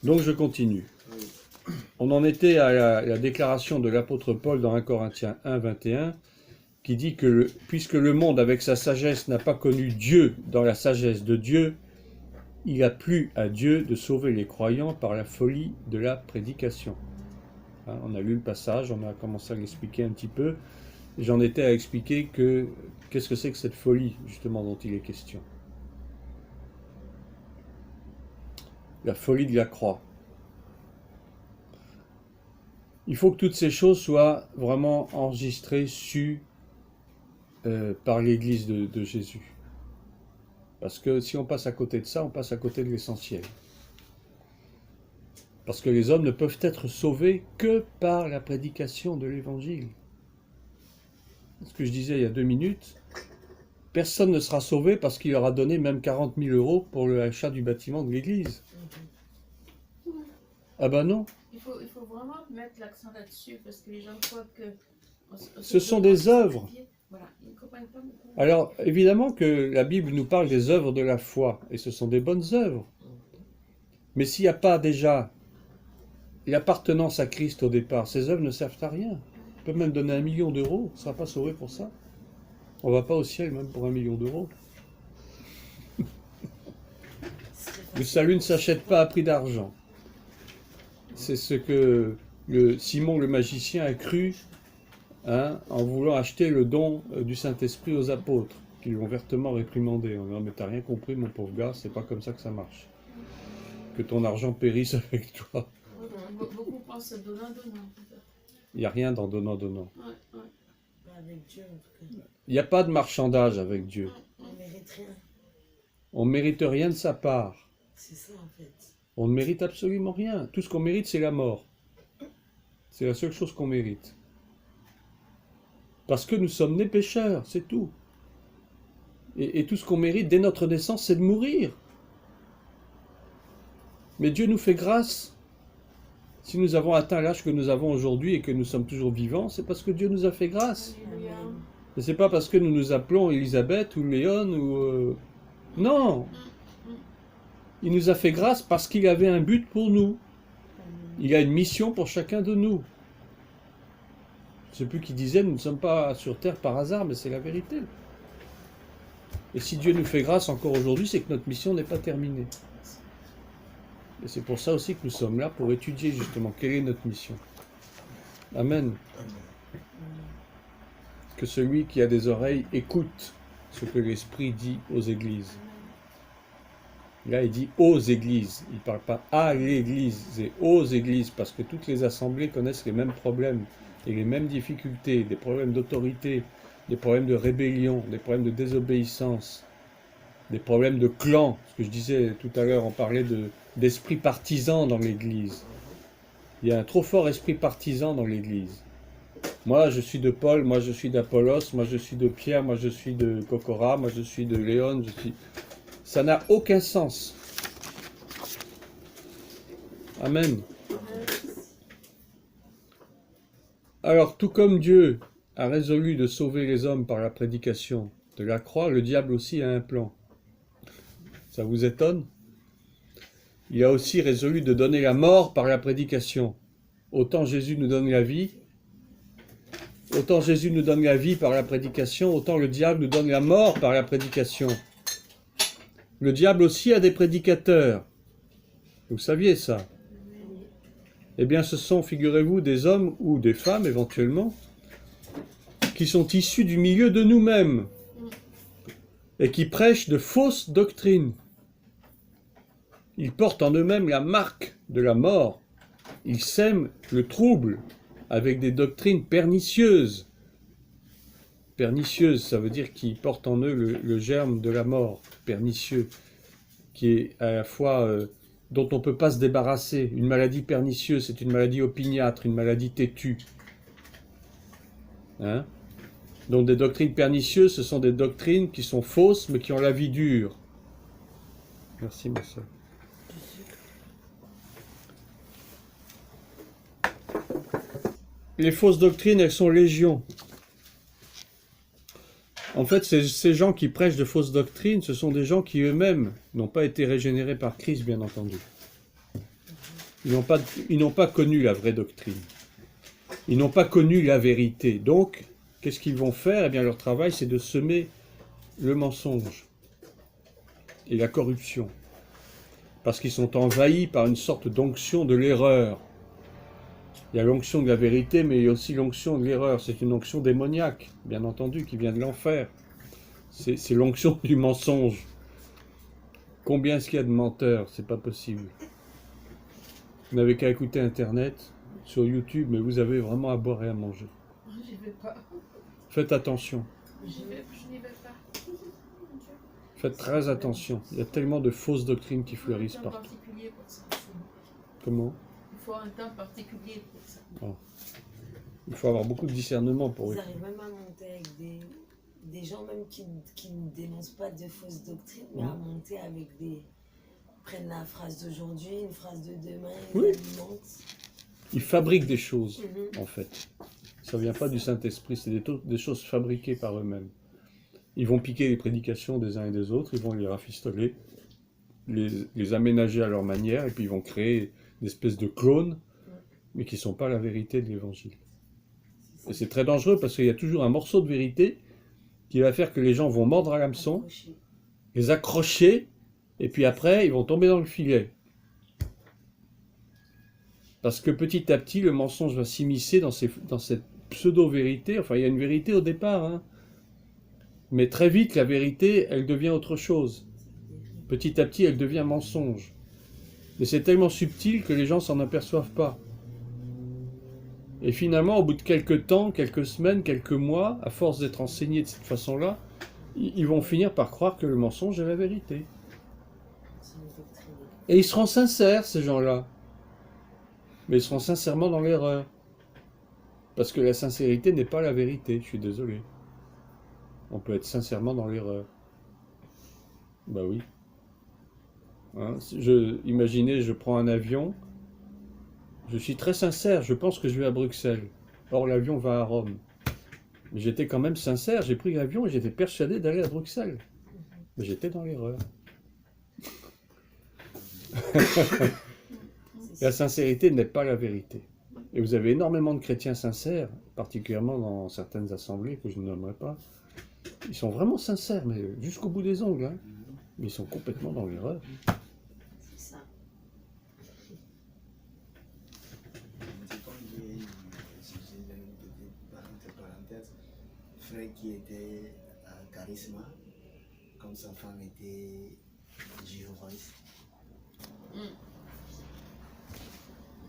Donc je continue. On en était à la déclaration de l'apôtre Paul dans 1 Corinthiens 1, 21, qui dit que puisque le monde avec sa sagesse n'a pas connu Dieu dans la sagesse de Dieu, il a plu à Dieu de sauver les croyants par la folie de la prédication. Hein, on a lu le passage, on a commencé à l'expliquer un petit peu, et j'en étais à expliquer qu'est-ce que c'est que cette folie, justement, dont il est question. La folie de la croix. Il faut que toutes ces choses soient vraiment enregistrées, sues par l'Église de Jésus. Parce que si on passe à côté de ça, on passe à côté de l'essentiel. Parce que les hommes ne peuvent être sauvés que par la prédication de l'Évangile. Ce que je disais il y a 2 minutes, personne ne sera sauvé parce qu'il aura donné même 40 000 € pour l'achat du bâtiment de l'Église. Ah ben non. Il faut vraiment mettre l'accent là-dessus parce que les gens croient que... Ce sont des œuvres. Voilà, ils ne comprennent pas beaucoup. Alors, évidemment que la Bible nous parle des œuvres de la foi, et ce sont des bonnes œuvres. Mais s'il n'y a pas déjà l'appartenance à Christ au départ, ces œuvres ne servent à rien. On peut même donner 1 million d'euros, on ne sera pas sauvé pour ça. On ne va pas au ciel même pour 1 million d'euros. Le salut ne s'achète pas à prix d'argent. C'est ce que Simon le magicien a cru en voulant acheter le don du Saint-Esprit aux apôtres, qui l'ont vertement réprimandé. On dit, mais t'as rien compris mon pauvre gars, c'est pas comme ça que ça marche. Que ton argent périsse avec toi. Beaucoup pensent donnant. Il n'y a rien dans donnant. Ouais. Avec Dieu, en tout cas. Il n'y a pas de marchandage avec Dieu. On ne mérite rien. On ne mérite rien de sa part. C'est ça, en fait. On ne mérite absolument rien. Tout ce qu'on mérite, c'est la mort. C'est la seule chose qu'on mérite. Parce que nous sommes nés pécheurs, c'est tout. Et tout ce qu'on mérite dès notre naissance, c'est de mourir. Mais Dieu nous fait grâce. Si nous avons atteint l'âge que nous avons aujourd'hui et que nous sommes toujours vivants, c'est parce que Dieu nous a fait grâce. Alléluia. Et c'est pas parce que nous nous appelons Élisabeth ou Léon ou... Non. Il nous a fait grâce parce qu'il avait un but pour nous. Il a une mission pour chacun de nous. Je ne sais plus qui disait, nous ne sommes pas sur terre par hasard, mais c'est la vérité. Et si Dieu nous fait grâce encore aujourd'hui, c'est que notre mission n'est pas terminée. Et c'est pour ça aussi que nous sommes là, pour étudier justement quelle est notre mission. Amen. Que celui qui a des oreilles écoute ce que l'Esprit dit aux églises. Là, il dit aux églises. Il ne parle pas à l'église, c'est aux églises, parce que toutes les assemblées connaissent les mêmes problèmes et les mêmes difficultés, des problèmes d'autorité, des problèmes de rébellion, des problèmes de désobéissance, des problèmes de clan. Ce que je disais tout à l'heure, on parlait d'esprit partisan dans l'église. Il y a un trop fort esprit partisan dans l'église. Moi, je suis de Paul, moi, je suis d'Apollos, moi, je suis de Pierre, moi, je suis de Cocora, moi, je suis de Léon, je suis... Ça n'a aucun sens. Amen. Alors, tout comme Dieu a résolu de sauver les hommes par la prédication de la croix, le diable aussi a un plan. Ça vous étonne? Il a aussi résolu de donner la mort par la prédication. Autant Jésus nous donne la vie, par la prédication, autant le diable nous donne la mort par la prédication. Le diable aussi a des prédicateurs. Vous saviez ça? Eh bien, ce sont, figurez-vous, des hommes ou des femmes, éventuellement, qui sont issus du milieu de nous-mêmes et qui prêchent de fausses doctrines. Ils portent en eux-mêmes la marque de la mort. Ils sèment le trouble avec des doctrines pernicieuses. Pernicieuses, ça veut dire qu'ils portent en eux le germe de la mort, pernicieux, qui est à la fois dont on ne peut pas se débarrasser. Une maladie pernicieuse, c'est une maladie opiniâtre, une maladie têtue. Hein? Donc des doctrines pernicieuses, ce sont des doctrines qui sont fausses, mais qui ont la vie dure. Merci, ma soeur. Les fausses doctrines, elles sont légion. En fait, ces gens qui prêchent de fausses doctrines, ce sont des gens qui eux-mêmes n'ont pas été régénérés par Christ, bien entendu. Ils n'ont pas connu la vraie doctrine. Ils n'ont pas connu la vérité. Donc, qu'est-ce qu'ils vont faire? Eh bien, leur travail, c'est de semer le mensonge et la corruption. Parce qu'ils sont envahis par une sorte d'onction de l'erreur. Il y a l'onction de la vérité, mais il y a aussi l'onction de l'erreur. C'est une onction démoniaque, bien entendu, qui vient de l'enfer. C'est l'onction du mensonge. Combien est-ce qu'il y a de menteurs? C'est pas possible. Vous n'avez qu'à écouter Internet, sur YouTube, mais vous avez vraiment à boire et à manger. J'y vais pas. Faites attention. Je n'y vais pas. Faites très attention. Il y a tellement de fausses doctrines qui fleurissent Il faut un temps partout. particulier pour ça. Comment? Il faut un temps particulier pour ça. Il faut avoir beaucoup de discernement pour Ils eux. arrivent même à monter avec des gens même qui ne dénoncent pas de fausses doctrines, mais Mhm. à monter avec des... prennent la phrase d'aujourd'hui, une phrase de demain, ils Oui. alimentent. Ils fabriquent des choses, Mhm. en fait. Ça ne vient pas du Saint-Esprit, c'est des choses fabriquées par eux-mêmes. Ils vont piquer les prédications des uns et des autres, ils vont les rafistoler, les aménager à leur manière, et puis ils vont créer des espèces de clones, mais qui ne sont pas la vérité de l'Évangile. Et c'est très dangereux parce qu'il y a toujours un morceau de vérité qui va faire que les gens vont mordre à l'hameçon, Accrochés. les accrocher, et puis après, ils vont tomber dans le filet. Parce que petit à petit, le mensonge va s'immiscer dans cette pseudo-vérité. Enfin, il y a une vérité au départ, hein. Mais très vite, la vérité, elle devient autre chose. Petit à petit, elle devient mensonge. Mais c'est tellement subtil que les gens s'en aperçoivent pas. Et finalement, au bout de quelques temps, quelques semaines, quelques mois, à force d'être enseignés de cette façon-là, ils vont finir par croire que le mensonge est la vérité. Ils sont endoctrinés. Et ils seront sincères, ces gens-là. Mais ils seront sincèrement dans l'erreur. Parce que la sincérité n'est pas la vérité, je suis désolé. On peut être sincèrement dans l'erreur. Bah oui. Hein, imaginez, je prends un avion, je suis très sincère, je pense que je vais à Bruxelles. Or, l'avion va à Rome. Mais j'étais quand même sincère, j'ai pris l'avion et j'étais persuadé d'aller à Bruxelles. Mais j'étais dans l'erreur. La sincérité n'est pas la vérité. Et vous avez énormément de chrétiens sincères, particulièrement dans certaines assemblées que je ne nommerai pas. Ils sont vraiment sincères, mais jusqu'au bout des ongles. Hein. Mais ils sont complètement dans l'erreur. C'est ça. Si j'ai une petite parenthèse, frère qui était à Charisma, comme sa femme était Jéhovahiste.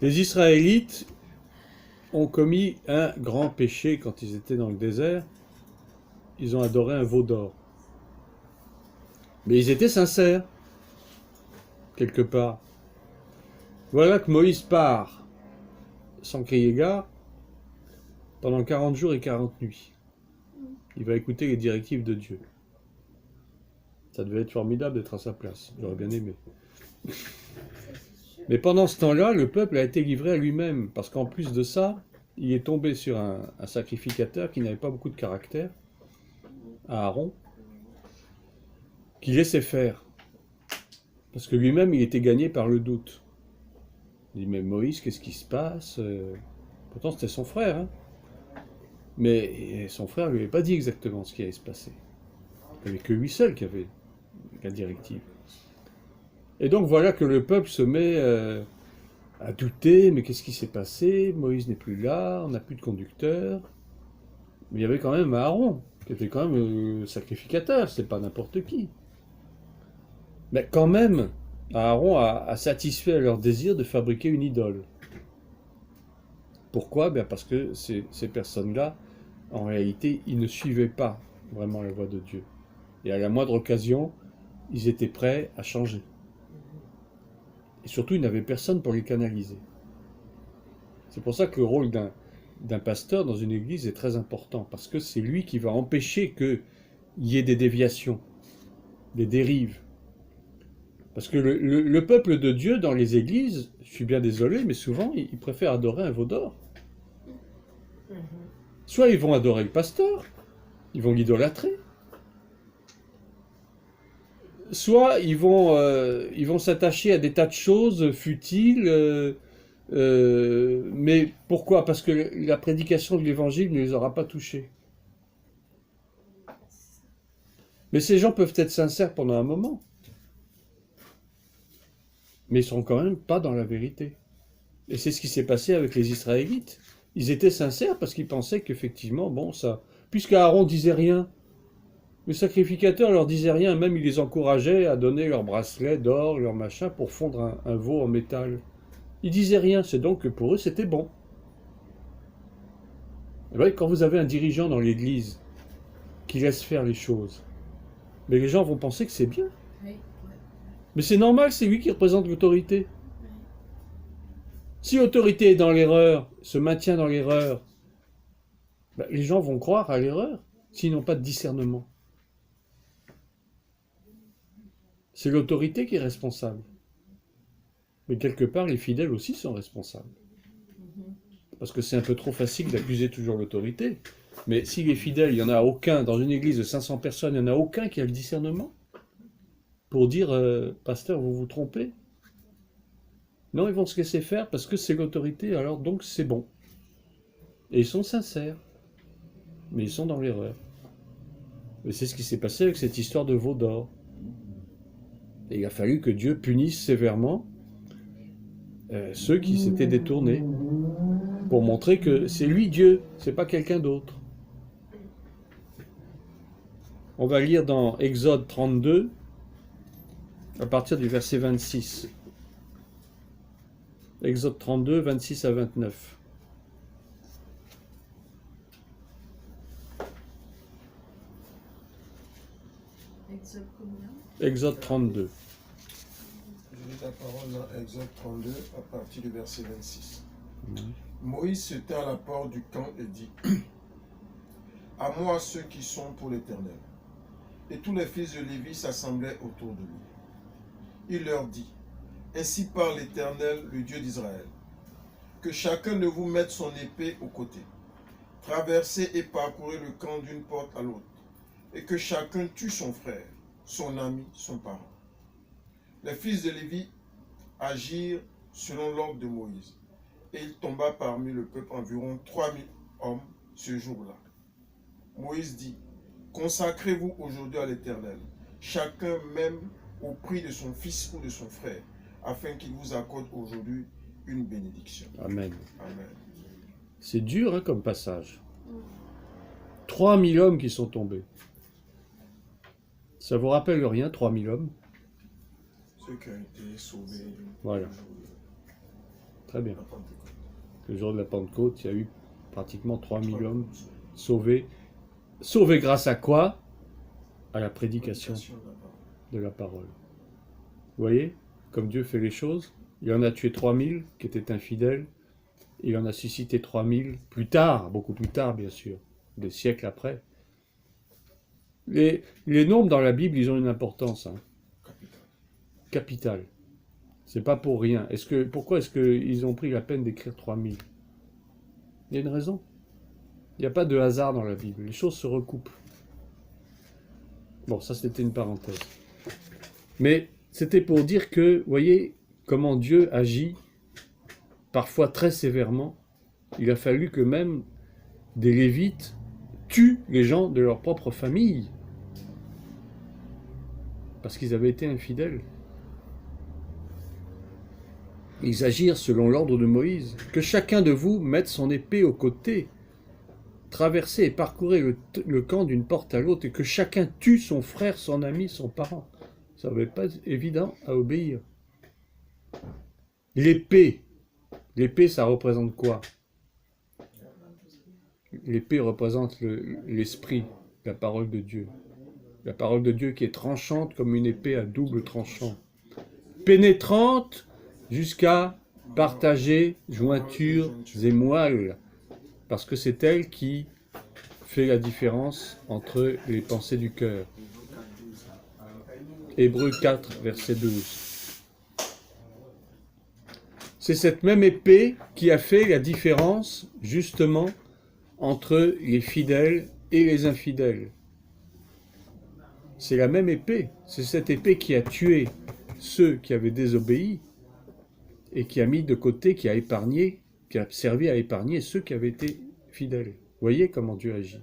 Les Israélites ont commis un grand péché quand ils étaient dans le désert. Ils ont adoré un veau d'or. Mais ils étaient sincères, quelque part. Voilà que Moïse part, sans crier gare, pendant 40 jours et 40 nuits. Il va écouter les directives de Dieu. Ça devait être formidable d'être à sa place. J'aurais bien aimé. Mais pendant ce temps-là, le peuple a été livré à lui-même, parce qu'en plus de ça, il est tombé sur un sacrificateur qui n'avait pas beaucoup de caractère, Aaron, qui laissait faire. Parce que lui-même, il était gagné par le doute. Il dit, mais Moïse, qu'est-ce qui se passe? Pourtant, c'était son frère. Hein. Mais son frère ne lui avait pas dit exactement ce qui allait se passer. Il n'y avait que lui seul qui avait la directive. Et donc voilà que le peuple se met à douter, mais qu'est-ce qui s'est passé? Moïse n'est plus là, on n'a plus de conducteur. Mais il y avait quand même Aaron, qui était quand même sacrificateur, c'est pas n'importe qui. Mais quand même, Aaron a satisfait à leur désir de fabriquer une idole. Pourquoi? Ben parce que ces personnes-là, en réalité, ils ne suivaient pas vraiment la voie de Dieu. Et à la moindre occasion, ils étaient prêts à changer. Et surtout, ils n'avaient personne pour les canaliser. C'est pour ça que le rôle d'un pasteur dans une église est très important, parce que c'est lui qui va empêcher qu'il y ait des déviations, des dérives. Parce que le peuple de Dieu dans les églises, je suis bien désolé, mais souvent, ils préfèrent adorer un veau d'or. Soit ils vont adorer le pasteur, ils vont l'idolâtrer, soit ils vont s'attacher à des tas de choses futiles, Mais pourquoi? Parce que la prédication de l'évangile ne les aura pas touchés. Mais ces gens peuvent être sincères pendant un moment. Mais ils ne seront quand même pas dans la vérité. Et c'est ce qui s'est passé avec les Israélites. Ils étaient sincères parce qu'ils pensaient qu'effectivement, bon, ça... Puisqu'Aaron disait rien, le sacrificateur leur disait rien, même il les encourageait à donner leurs bracelets d'or, leur machin, pour fondre un veau en métal. Ils disaient rien, c'est donc que pour eux c'était bon. Et bien, quand vous avez un dirigeant dans l'église qui laisse faire les choses, mais les gens vont penser que c'est bien. Oui, ouais. Mais c'est normal, c'est lui qui représente l'autorité. Si l'autorité est dans l'erreur, se maintient dans l'erreur, ben, les gens vont croire à l'erreur, s'ils n'ont pas de discernement. C'est l'autorité qui est responsable. Mais quelque part, les fidèles aussi sont responsables. Parce que c'est un peu trop facile d'accuser toujours l'autorité. Mais si les fidèles, il n'y en a aucun, dans une église de 500 personnes, il n'y en a aucun qui a le discernement pour dire, pasteur, vous vous trompez. Non, ils vont se laisser faire parce que c'est l'autorité, alors donc c'est bon. Et ils sont sincères. Mais ils sont dans l'erreur. Et c'est ce qui s'est passé avec cette histoire de veau d'or. Et il a fallu que Dieu punisse sévèrement ceux qui s'étaient détournés, pour montrer que c'est lui Dieu, c'est pas quelqu'un d'autre. On va lire dans Exode 32, à partir du verset 26. Exode 32, 26 à 29. Exode combien? Exode 32. Je lis la parole dans Exode 32 à partir du verset 26. Moïse se tint à la porte du camp et dit: À moi ceux qui sont pour l'Éternel. Et tous les fils de Lévi s'assemblaient autour de lui. Il leur dit: Ainsi parle l'Éternel, le Dieu d'Israël, que chacun de vous mette son épée au côté, traversez et parcourez le camp d'une porte à l'autre, et que chacun tue son frère, son ami, son parent. Les fils de Lévi agirent selon l'ordre de Moïse, et il tomba parmi le peuple environ 3000 hommes ce jour-là. Moïse dit: Consacrez-vous aujourd'hui à l'Éternel, chacun même au prix de son fils ou de son frère, afin qu'il vous accorde aujourd'hui une bénédiction. Amen. Amen. C'est dur hein, comme passage. 3000 hommes qui sont tombés. Ça vous rappelle rien, 3000 hommes? Ceux qui ont été sauvés. Voilà. Très bien. La Pentecôte. Le jour de la Pentecôte, il y a eu pratiquement 3000 hommes sauvés. Sauvés grâce à quoi? À la prédication de la parole. Vous voyez, comme Dieu fait les choses, il en a tué 3000 qui étaient infidèles, il en a suscité 3000 plus tard, beaucoup plus tard bien sûr, des siècles après. Les nombres dans la Bible, ils ont une importance capitale. C'est pas pour rien. Pourquoi est-ce qu'ils ont pris la peine d'écrire 3000? Il y a une raison. Il n'y a pas de hasard dans la Bible. Les choses se recoupent. Bon, ça c'était une parenthèse. Mais c'était pour dire que, vous voyez, comment Dieu agit, parfois très sévèrement. Il a fallu que même des Lévites tuent les gens de leur propre famille. Parce qu'ils avaient été infidèles. Ils agirent selon l'ordre de Moïse. Que chacun de vous mette son épée au côté, traversez et parcourez le camp d'une porte à l'autre, et que chacun tue son frère, son ami, son parent. Ça ne va pas être évident à obéir. L'épée, ça représente quoi? L'épée représente l'esprit, la parole de Dieu. La parole de Dieu qui est tranchante comme une épée à double tranchant. Pénétrante jusqu'à partager jointures et moelles. Parce que c'est elle qui fait la différence entre les pensées du cœur. Hébreux 4, verset 12. C'est cette même épée qui a fait la différence, justement, entre les fidèles et les infidèles. C'est la même épée. C'est cette épée qui a tué ceux qui avaient désobéi et qui a mis de côté, qui a épargné, qui a servi à épargner ceux qui avaient été fidèles. Vous voyez comment Dieu agit.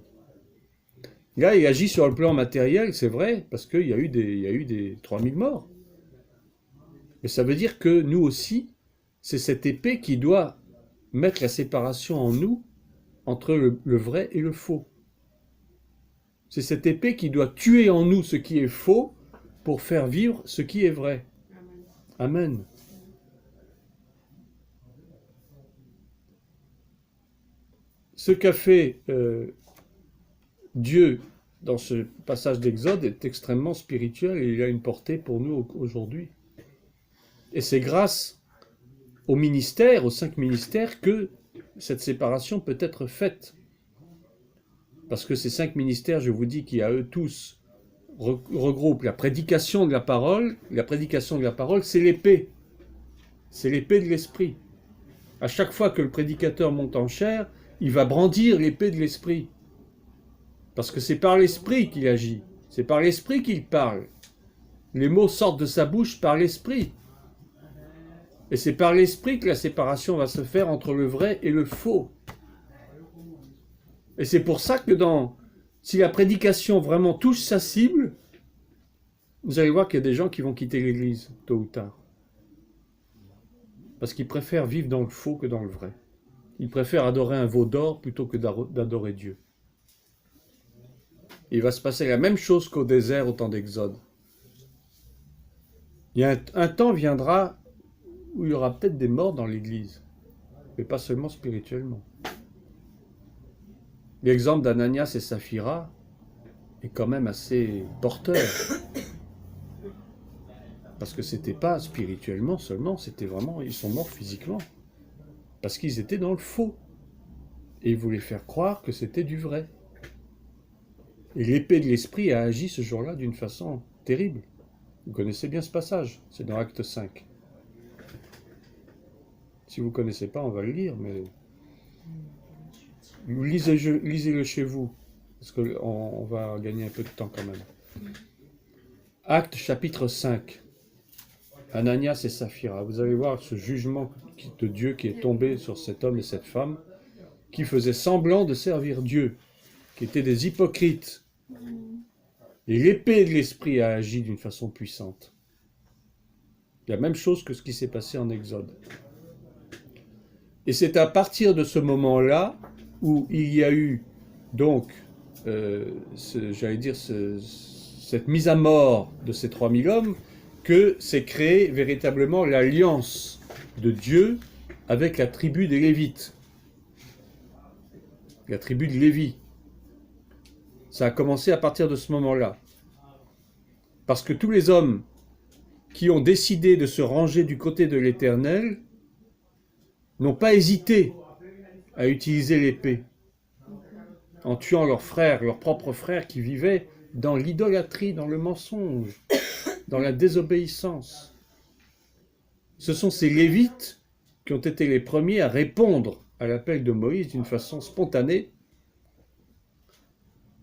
Là, il agit sur le plan matériel, c'est vrai, parce qu'il y a eu des 3000 morts. Mais ça veut dire que nous aussi, c'est cette épée qui doit mettre la séparation en nous entre le vrai et le faux. C'est cette épée qui doit tuer en nous ce qui est faux pour faire vivre ce qui est vrai. Amen. Ce qu'a fait Dieu dans ce passage d'Exode est extrêmement spirituel et il a une portée pour nous aujourd'hui. Et c'est grâce au ministère, aux 5 ministères, que cette séparation peut être faite. Parce que ces 5 ministères, je vous dis, qui à eux tous regroupent la prédication de la parole. La prédication de la parole, c'est l'épée. C'est l'épée de l'esprit. À chaque fois que le prédicateur monte en chair, il va brandir l'épée de l'esprit. Parce que c'est par l'esprit qu'il agit. C'est par l'esprit qu'il parle. Les mots sortent de sa bouche par l'esprit. Et c'est par l'esprit que la séparation va se faire entre le vrai et le faux. Et c'est pour ça que si la prédication vraiment touche sa cible, vous allez voir qu'il y a des gens qui vont quitter l'église, tôt ou tard. Parce qu'ils préfèrent vivre dans le faux que dans le vrai. Ils préfèrent adorer un veau d'or plutôt que d'adorer Dieu. Il va se passer la même chose qu'au désert au temps d'Exode. Il y a un temps viendra où il y aura peut-être des morts dans l'église, mais pas seulement spirituellement. L'exemple d'Ananias et Saphira est quand même assez porteur. Parce que c'était pas spirituellement seulement, c'était vraiment, ils sont morts physiquement. Parce qu'ils étaient dans le faux. Et ils voulaient faire croire que c'était du vrai. Et l'épée de l'esprit a agi ce jour-là d'une façon terrible. Vous connaissez bien ce passage, c'est dans Acte 5. Si vous ne connaissez pas, on va le lire, mais lisez-le chez vous, parce qu'on va gagner un peu de temps quand même. Acte chapitre 5. Ananias et Saphira. Vous allez voir ce jugement de Dieu qui est tombé sur cet homme et cette femme qui faisaient semblant de servir Dieu, qui étaient des hypocrites. Et l'épée de l'esprit a agi d'une façon puissante. La même chose que ce qui s'est passé en Exode. Et c'est à partir de ce moment-là où il y a eu donc, cette mise à mort de ces 3000 hommes, que s'est créée véritablement l'alliance de Dieu avec la tribu des Lévites. La tribu de Lévi. Ça a commencé à partir de ce moment-là. Parce que tous les hommes qui ont décidé de se ranger du côté de l'Éternel n'ont pas hésité à utiliser l'épée en tuant leurs frères, leurs propres frères qui vivaient dans l'idolâtrie, dans le mensonge, dans la désobéissance. Ce sont ces Lévites qui ont été les premiers à répondre à l'appel de Moïse d'une façon spontanée,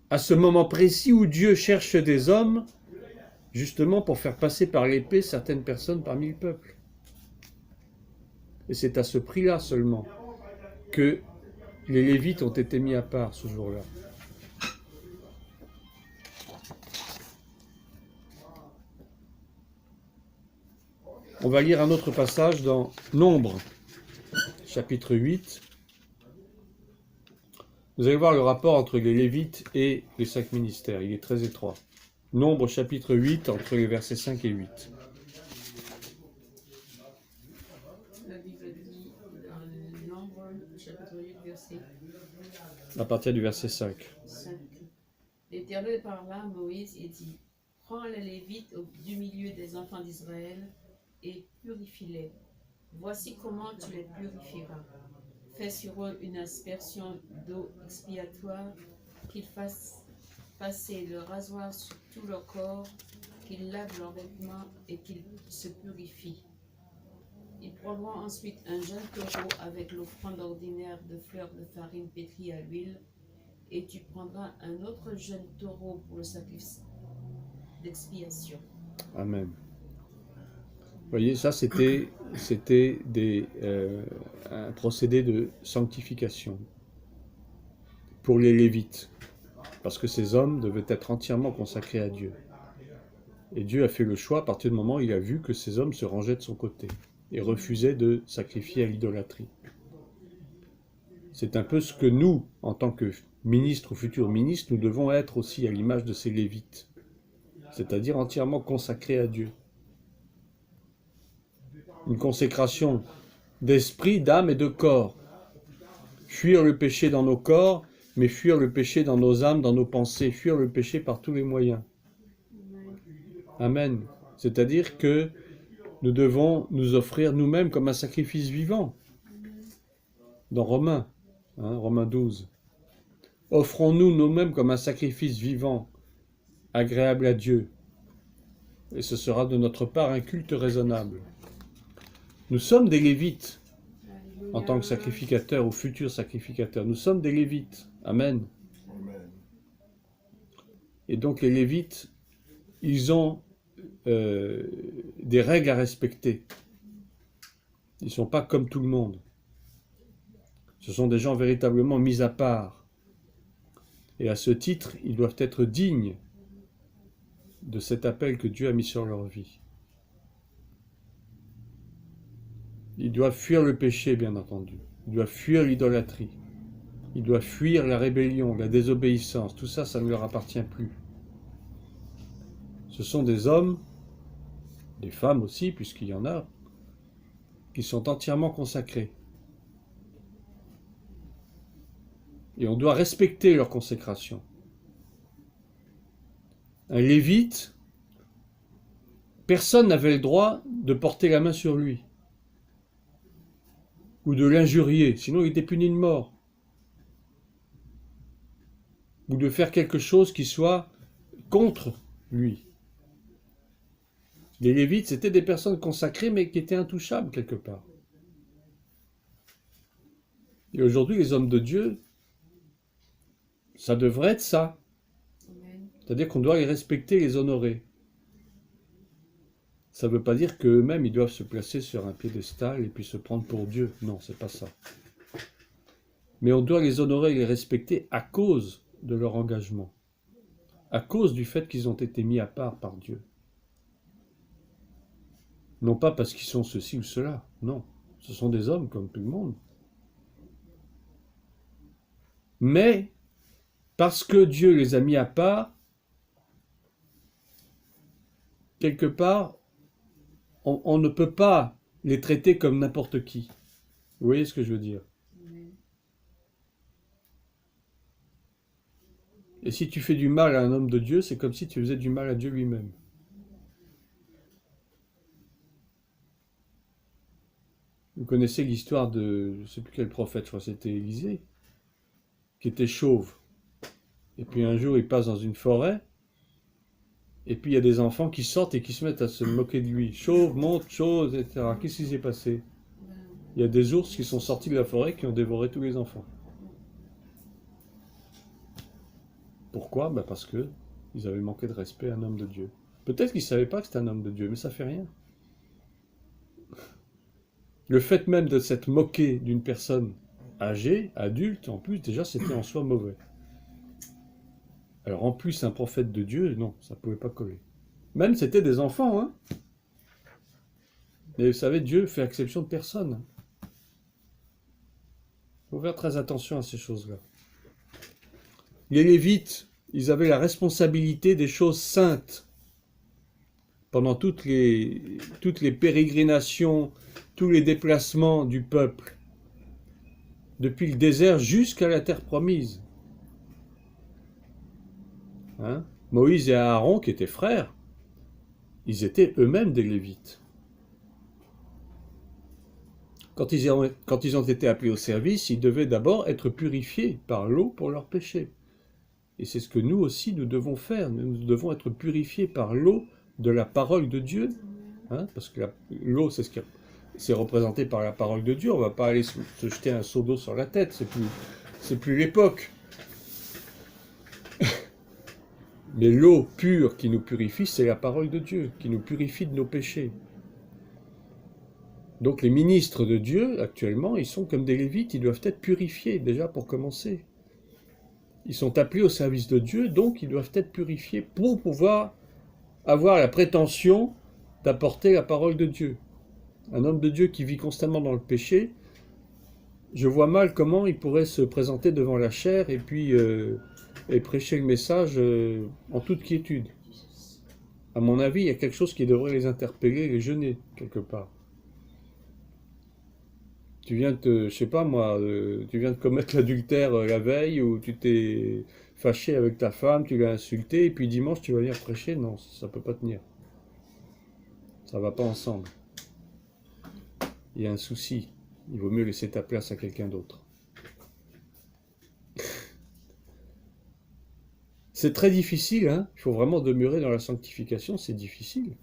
à ce moment précis où Dieu cherche des hommes, justement pour faire passer par l'épée certaines personnes parmi le peuple. Et c'est à ce prix-là seulement que les Lévites ont été mis à part ce jour-là. On va lire un autre passage dans Nombre, chapitre 8. Vous allez voir le rapport entre les Lévites et les 5 ministères. Il est très étroit. Nombre, chapitre 8, entre les versets 5 et 8. La Bible dit dans Nombre, chapitre 8, verset À partir du verset 5. 5. L'Éternel parla à Moïse et dit: Prends les Lévites du milieu des enfants d'Israël et purifie-les. Voici comment tu les purifieras. Fais sur eux une aspersion d'eau expiatoire, qu'ils fassent passer le rasoir sur tout leur corps, qu'ils lavent leurs vêtements et qu'ils se purifient. Ils prendront ensuite un jeune taureau avec l'offrande ordinaire de fleurs de farine pétrie à l'huile, et tu prendras un autre jeune taureau pour le sacrifice d'expiation. Amen. Vous voyez, ça c'était c'était un procédé de sanctification pour les Lévites, parce que ces hommes devaient être entièrement consacrés à Dieu. Et Dieu a fait le choix à partir du moment où il a vu que ces hommes se rangeaient de son côté et refusaient de sacrifier à l'idolâtrie. C'est un peu ce que nous, en tant que ministres ou futurs ministres, nous devons être aussi à l'image de ces Lévites, c'est-à-dire entièrement consacrés à Dieu. Une consécration d'esprit, d'âme et de corps. Fuir le péché dans nos corps, mais fuir le péché dans nos âmes, dans nos pensées, fuir le péché par tous les moyens. Amen. C'est-à-dire que nous devons nous offrir nous-mêmes comme un sacrifice vivant. Dans Romains, Romains 12. Offrons-nous nous-mêmes comme un sacrifice vivant, agréable à Dieu. Et ce sera de notre part un culte raisonnable. Nous sommes des Lévites, en tant que sacrificateurs ou futurs sacrificateurs. Nous sommes des Lévites. Amen. Amen. Et donc les Lévites, ils ont des règles à respecter. Ils ne sont pas comme tout le monde. Ce sont des gens véritablement mis à part. Et à ce titre, ils doivent être dignes de cet appel que Dieu a mis sur leur vie. Ils doivent fuir le péché, bien entendu. Ils doivent fuir l'idolâtrie. Ils doivent fuir la rébellion, la désobéissance. Tout ça, ça ne leur appartient plus. Ce sont des hommes, des femmes aussi, puisqu'il y en a, qui sont entièrement consacrés. Et on doit respecter leur consécration. Un lévite, personne n'avait le droit de porter la main sur lui, ou de l'injurier, sinon il était puni de mort, ou de faire quelque chose qui soit contre lui. Les Lévites, c'était des personnes consacrées, mais qui étaient intouchables quelque part. Et aujourd'hui, les hommes de Dieu, ça devrait être ça. C'est-à-dire qu'on doit les respecter, les honorer. Ça ne veut pas dire qu'eux-mêmes, ils doivent se placer sur un piédestal et puis se prendre pour Dieu. Non, c'est pas ça. Mais on doit les honorer et les respecter à cause de leur engagement. À cause du fait qu'ils ont été mis à part par Dieu. Non pas parce qu'ils sont ceci ou cela, non. Ce sont des hommes comme tout le monde. Mais, parce que Dieu les a mis à part, quelque part, on ne peut pas les traiter comme n'importe qui. Vous voyez ce que je veux dire? Et si tu fais du mal à un homme de Dieu, c'est comme si tu faisais du mal à Dieu lui-même. Vous connaissez l'histoire de, je ne sais plus quel prophète, je crois que c'était Élisée, qui était chauve. Et puis un jour, il passe dans une forêt, et puis il y a des enfants qui sortent et qui se mettent à se moquer de lui. Chauve, monte, chauve, etc. Qu'est-ce qui s'est passé? Il y a des ours qui sont sortis de la forêt qui ont dévoré tous les enfants. Pourquoi? Parce que ils avaient manqué de respect à un homme de Dieu. Peut-être qu'ils ne savaient pas que c'était un homme de Dieu, mais ça fait rien. Le fait même de s'être moqué d'une personne âgée, adulte, en plus, déjà, c'était en soi mauvais. Alors, en plus, un prophète de Dieu, non, ça ne pouvait pas coller. Même, c'était des enfants, hein. Mais vous savez, Dieu fait exception de personne. Il faut faire très attention à ces choses-là. Les Lévites, ils avaient la responsabilité des choses saintes. Pendant toutes les pérégrinations, tous les déplacements du peuple, depuis le désert jusqu'à la terre promise. Hein? Moïse et Aaron, qui étaient frères, ils étaient eux-mêmes des Lévites. Quand ils ont été appelés au service, ils devaient d'abord être purifiés par l'eau pour leurs péchés. Et c'est ce que nous aussi, nous devons faire. Nous devons être purifiés par l'eau de la parole de Dieu. Hein? Parce que l'eau, c'est représenté par la parole de Dieu. On ne va pas aller se jeter un seau d'eau sur la tête. C'est plus l'époque. Mais l'eau pure qui nous purifie, c'est la parole de Dieu, qui nous purifie de nos péchés. Donc les ministres de Dieu, actuellement, ils sont comme des Lévites, ils doivent être purifiés, déjà pour commencer. Ils sont appelés au service de Dieu, donc ils doivent être purifiés pour pouvoir avoir la prétention d'apporter la parole de Dieu. Un homme de Dieu qui vit constamment dans le péché, je vois mal comment il pourrait se présenter devant la chair et puis et prêcher le message en toute quiétude. À mon avis, il y a quelque chose qui devrait les interpeller, les gêner, quelque part. Tu viens de, je sais pas moi, tu viens de commettre l'adultère la veille, ou tu t'es fâché avec ta femme, tu l'as insulté, et puis dimanche tu vas venir prêcher. Non, ça peut pas tenir. Ça va pas ensemble. Il y a un souci. Il vaut mieux laisser ta place à quelqu'un d'autre. C'est très difficile, hein. Il faut vraiment demeurer dans la sanctification, c'est difficile.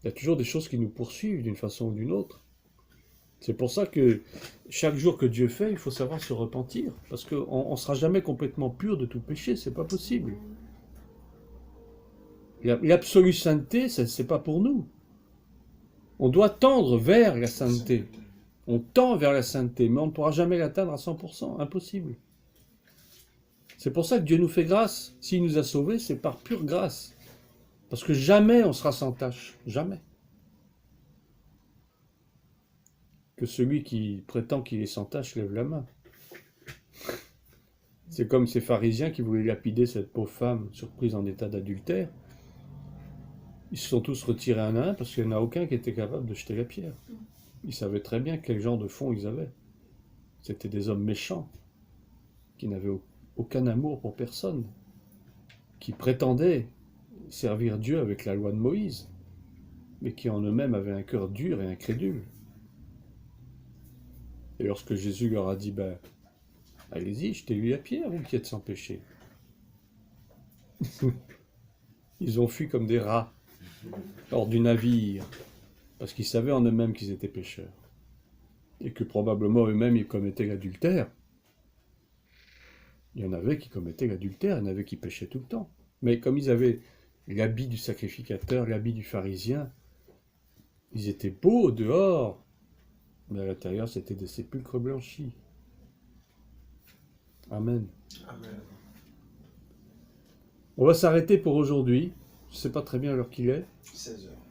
Il y a toujours des choses qui nous poursuivent d'une façon ou d'une autre. C'est pour ça que chaque jour que Dieu fait, il faut savoir se repentir. Parce qu'on ne sera jamais complètement pur de tout péché, c'est pas possible. L'absolue sainteté, c'est pas pour nous. On doit tendre vers la sainteté. On tend vers la sainteté, mais on ne pourra jamais l'atteindre à 100%, impossible. C'est pour ça que Dieu nous fait grâce. S'il nous a sauvés, c'est par pure grâce. Parce que jamais on sera sans tâche, jamais. Que celui qui prétend qu'il est sans tâche lève la main. C'est comme ces pharisiens qui voulaient lapider cette pauvre femme surprise en état d'adultère. Ils se sont tous retirés un à un parce qu'il n'y en a aucun qui était capable de jeter la pierre. Ils savaient très bien quel genre de fond ils avaient. C'était des hommes méchants, qui n'avaient aucun amour pour personne, qui prétendaient servir Dieu avec la loi de Moïse, mais qui en eux-mêmes avaient un cœur dur et incrédule. Et lorsque Jésus leur a dit, ben, allez-y, jetez-lui la pierre, vous qui êtes sans péché. Ils ont fui comme des rats hors du navire, parce qu'ils savaient en eux-mêmes qu'ils étaient pécheurs. Et que probablement eux-mêmes ils commettaient l'adultère. Il y en avait qui commettaient l'adultère, il y en avait qui péchaient tout le temps. Mais comme ils avaient l'habit du sacrificateur, l'habit du pharisien, ils étaient beaux dehors, mais à l'intérieur c'était des sépulcres blanchis. Amen. Amen. On va s'arrêter pour aujourd'hui. Je ne sais pas très bien l'heure qu'il est. 16 heures.